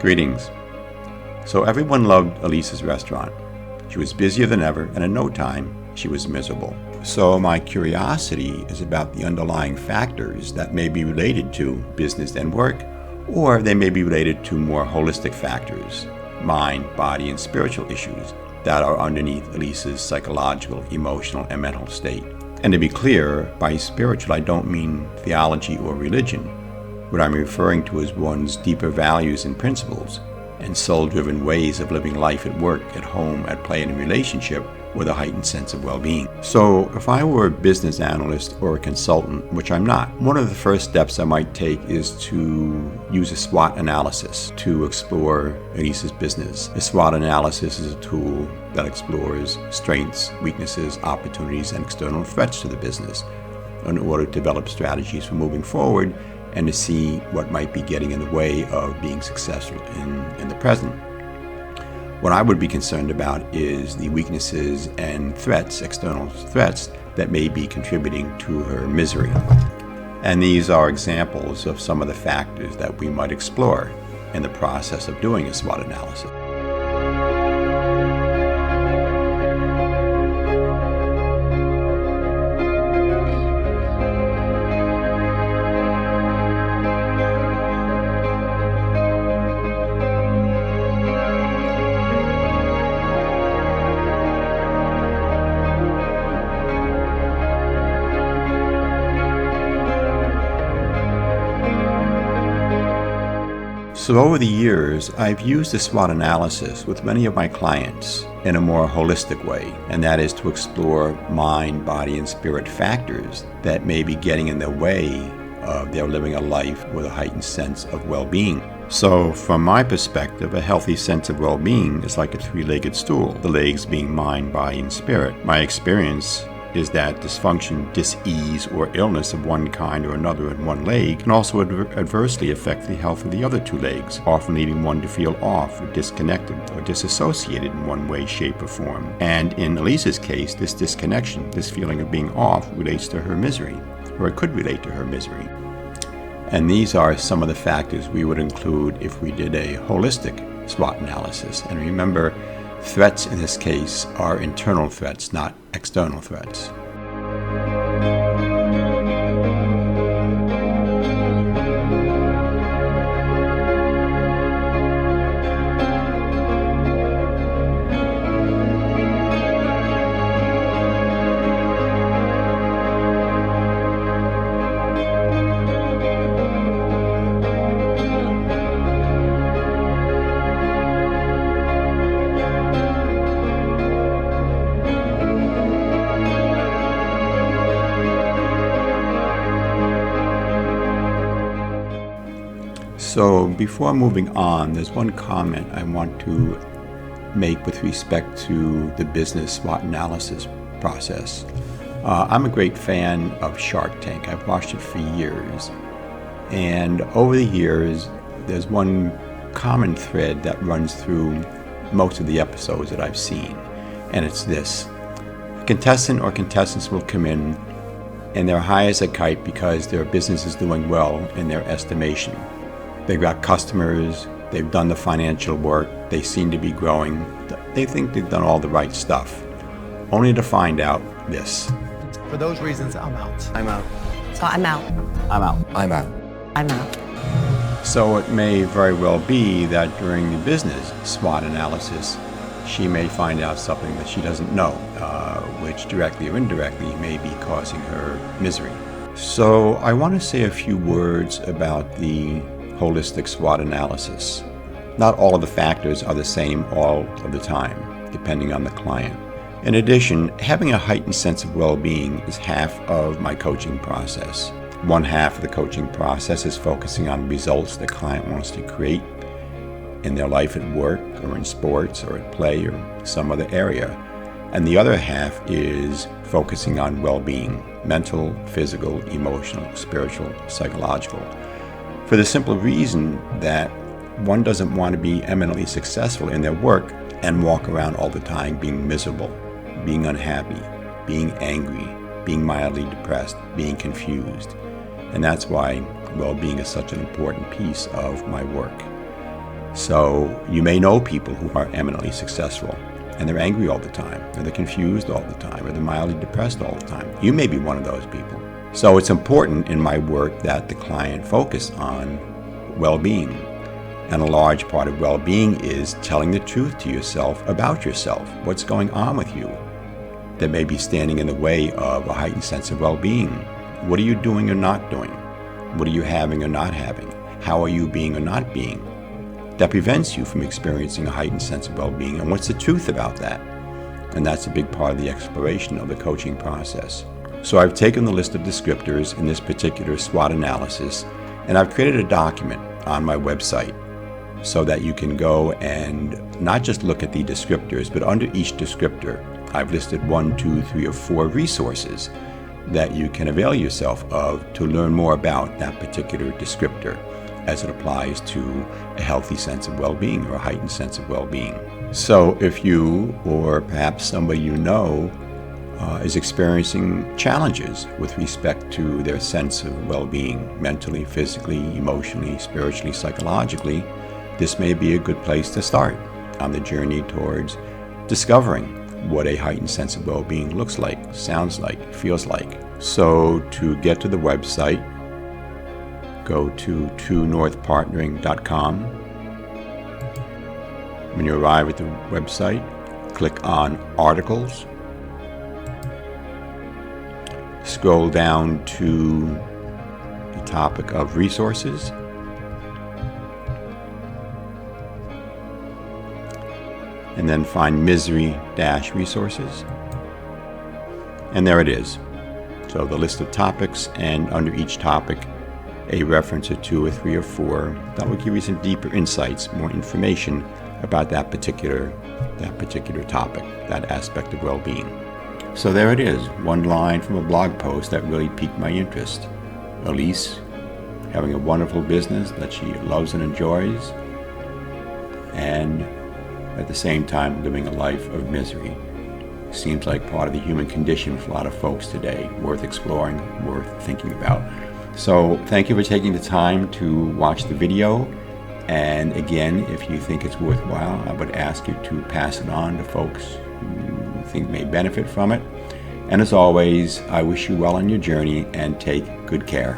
Greetings. So everyone loved Elisa's restaurant. She was busier than ever, and in no time, she was miserable. So my curiosity is about the underlying factors that may be related to business and work, or they may be related to more holistic factors, mind, body, and spiritual issues that are underneath Elisa's psychological, emotional, and mental state. And to be clear, by spiritual I don't mean theology or religion. What I'm referring to is one's deeper values and principles and soul-driven ways of living life at work, at home, at play, and in relationship with a heightened sense of well-being. So if I were a business analyst or a consultant, which I'm not, one of the first steps I might take is to use a SWOT analysis to explore Elisa's business. A SWOT analysis is a tool that explores strengths, weaknesses, opportunities, and external threats to the business in order to develop strategies for moving forward and to see what might be getting in the way of being successful in the present. What I would be concerned about is the weaknesses and threats, external threats, that may be contributing to her misery. And these are examples of some of the factors that we might explore in the process of doing a SWOT analysis. So over the years, I've used the SWOT analysis with many of my clients in a more holistic way, and that is to explore mind, body, and spirit factors that may be getting in the way of their living a life with a heightened sense of well-being. So from my perspective, a healthy sense of well-being is like a three-legged stool, the legs being mind, body, and spirit. My experience is that dysfunction, dis-ease, or illness of one kind or another in one leg can also adversely affect the health of the other two legs, often leading one to feel off or disconnected or disassociated in one way, shape, or form. And in Elisa's case, this disconnection, this feeling of being off, relates to her misery, or it could relate to her misery. And these are some of the factors we would include if we did a holistic SWOT analysis. And remember, threats in this case are internal threats, not external threats. So before moving on, there's one comment I want to make with respect to the business SWOT analysis process. I'm a great fan of Shark Tank. I've watched it for years. And over the years, there's one common thread that runs through most of the episodes that I've seen. And it's this. A contestant or contestants will come in and they're high as a kite because their business is doing well in their estimation. They've got customers, they've done the financial work, they seem to be growing, they think they've done all the right stuff, only to find out this. For those reasons, I'm out. I'm out. So I'm out. I'm out. I'm out. I'm out. So it may very well be that during the business SWOT analysis, she may find out something that she doesn't know, which directly or indirectly may be causing her misery. So I want to say a few words about the holistic SWOT analysis. Not all of the factors are the same all of the time, depending on the client. In addition, having a heightened sense of well-being is half of my coaching process. One half of the coaching process is focusing on results the client wants to create in their life at work or in sports or at play or some other area. And the other half is focusing on well-being, mental, physical, emotional, spiritual, psychological. For the simple reason that one doesn't want to be eminently successful in their work and walk around all the time being miserable, being unhappy, being angry, being mildly depressed, being confused. And that's why well-being is such an important piece of my work. So you may know people who are eminently successful and they're angry all the time, or they're confused all the time, or they're mildly depressed all the time. You may be one of those people. So it's important in my work that the client focus on well-being. And a large part of well-being is telling the truth to yourself about yourself, what's going on with you that may be standing in the way of a heightened sense of well-being. What are you doing or not doing? What are you having or not having? How are you being or not being? That prevents you from experiencing a heightened sense of well-being, and what's the truth about that? And that's a big part of the exploration of the coaching process. So I've taken the list of descriptors in this particular SWOT analysis, and I've created a document on my website so that you can go and not just look at the descriptors, but under each descriptor, I've listed 1, 2, 3, or 4 resources that you can avail yourself of to learn more about that particular descriptor as it applies to a healthy sense of well-being or a heightened sense of well-being. So if you, or perhaps somebody you know, is experiencing challenges with respect to their sense of well-being, mentally, physically, emotionally, spiritually, psychologically, this may be a good place to start on the journey towards discovering what a heightened sense of well-being looks like, sounds like, feels like. So to get to the website, go to truenorthpartnering.com. When you arrive at the website, click on Articles. Scroll down to the topic of Resources. And then find Misery-Resources. And there it is. So the list of topics, and under each topic, a reference or 2 or 3 or 4 that will give you some deeper insights, more information about that particular topic, that aspect of well-being. So there it is, one line from a blog post that really piqued my interest. Elise, having a wonderful business that she loves and enjoys, and at the same time living a life of misery. Seems like part of the human condition for a lot of folks today, worth exploring, worth thinking about. So thank you for taking the time to watch the video. And again, if you think it's worthwhile, I would ask you to pass it on to folks who think may benefit from it. And as always, I wish you well on your journey and take good care.